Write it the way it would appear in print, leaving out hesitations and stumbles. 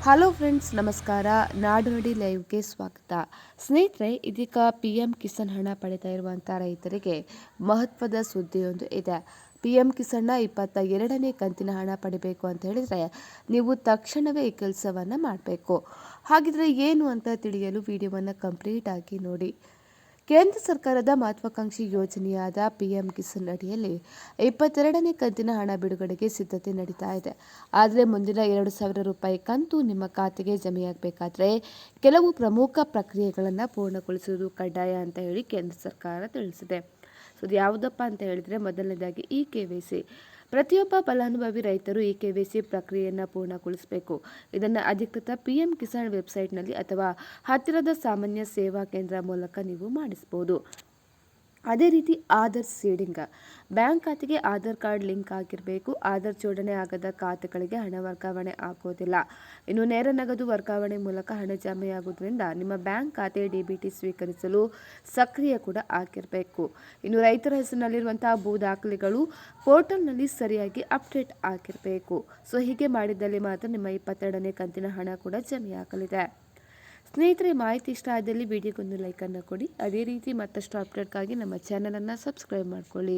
Hello friends, ನಮಸ್ಕಾರ. ನಾಡು ನುಡಿ ಲೈವ್ಗೆ ಸ್ವಾಗತ. ಸ್ನೇಹಿತರೆ, ಇದೀಗ PM ಕಿಸಾನ್ ಹಣ ಪಡೆತಾ ಇರುವಂಥ ರೈತರಿಗೆ ಮಹತ್ವದ ಸುದ್ದಿಯೊಂದು ಇದೆ. PM ಕಿಸಾನ್ನ 22ನೇ ಕಂತಿನ ಹಣ ಪಡಿಬೇಕು ಅಂತ ಹೇಳಿದರೆ ನೀವು ತಕ್ಷಣವೇ ಈ ಕೆಲಸವನ್ನು ಮಾಡಬೇಕು. ಹಾಗಿದ್ರೆ ಏನು ಅಂತ ತಿಳಿಯಲು ವಿಡಿಯೋವನ್ನು ಕಂಪ್ಲೀಟ್ ಆಗಿ ನೋಡಿ. ಕೇಂದ್ರ ಸರ್ಕಾರದ ಮಹತ್ವಾಕಾಂಕ್ಷಿ ಯೋಜನೆಯಾದ PM ಕಿಸಾನ್ ಅಡಿಯಲ್ಲಿ 22ನೇ ಕಂತಿನ ಹಣ ಬಿಡುಗಡೆಗೆ ಸಿದ್ಧತೆ ನಡೀತಾ ಇದೆ. ಆದರೆ ಮುಂದಿನ 2,000 ರೂಪಾಯಿ ಕಂತು ನಿಮ್ಮ ಖಾತೆಗೆ ಜಮೆಯಾಗಬೇಕಾದ್ರೆ ಕೆಲವು ಪ್ರಮುಖ ಪ್ರಕ್ರಿಯೆಗಳನ್ನು ಪೂರ್ಣಗೊಳಿಸುವುದು ಕಡ್ಡಾಯ ಅಂತ ಹೇಳಿ ಕೇಂದ್ರ ಸರ್ಕಾರ ತಿಳಿಸಿದೆ. ಸೊ ಅದು ಯಾವುದಪ್ಪ ಅಂತ ಹೇಳಿದರೆ, ಮೊದಲನೇದಾಗಿ KYC. ಪ್ರತಿಯೊಬ್ಬ ಫಲಾನುಭವಿ ರೈತರು KYC ಪ್ರಕ್ರಿಯೆಯನ್ನು ಪೂರ್ಣಗೊಳಿಸಬೇಕು. ಇದನ್ನು ಅಧಿಕೃತ PM ಕಿಸಾನ್ ವೆಬ್ಸೈಟ್ನಲ್ಲಿ ಅಥವಾ ಹತ್ತಿರದ ಸಾಮಾನ್ಯ ಸೇವಾ ಕೇಂದ್ರ ಮೂಲಕ ನೀವು ಮಾಡಿಸಬಹುದು. ಅದೇ ರೀತಿ ಆಧಾರ್ ಸೀಡಿಂಗ್. ಬ್ಯಾಂಕ್ ಖಾತೆಗೆ ಆಧಾರ್ ಕಾರ್ಡ್ ಲಿಂಕ್ ಆಗಿರಬೇಕು. ಆಧಾರ್ ಜೋಡಣೆ ಆಗದ ಖಾತೆಗಳಿಗೆ ಹಣ ವರ್ಗಾವಣೆ ಆಗೋದಿಲ್ಲ. ಇನ್ನು ನೇರ ನಗದು ವರ್ಗಾವಣೆ ಮೂಲಕ ಹಣ ಜಮೆಯಾಗುವುದರಿಂದ ನಿಮ್ಮ ಬ್ಯಾಂಕ್ ಖಾತೆ DBT ಸ್ವೀಕರಿಸಲು ಸಕ್ರಿಯ ಕೂಡ ಆಗಿರಬೇಕು. ಇನ್ನು ರೈತರ ಹೆಸರಿನಲ್ಲಿರುವಂತಹ ಭೂ ದಾಖಲೆಗಳು ಪೋರ್ಟಲ್ನಲ್ಲಿ ಸರಿಯಾಗಿ ಅಪ್ಡೇಟ್ ಆಗಿರಬೇಕು. ಸೊ ಹೀಗೆ ಮಾಡಿದ್ದಲ್ಲಿ ಮಾತ್ರ ನಿಮ್ಮ 22ನೇ ಕಂತಿನ ಹಣ ಕೂಡ ಜಮೆಯಾಗಲಿದೆ. ಸ್ನೇಹಿತರೆ, ಮಾಹಿತಿ ಇಷ್ಟ ಆದಲ್ಲಿ ವಿಡಿಯೋಗೊಂದು ಲೈಕನ್ನು ಕೊಡಿ. ಅದೇ ರೀತಿ ಮತ್ತಷ್ಟು ಅಪ್ಡೇಟ್ಗಾಗಿ ನಮ್ಮ ಚಾನಲನ್ನು ಸಬ್ಸ್ಕ್ರೈಬ್ ಮಾಡ್ಕೊಳ್ಳಿ.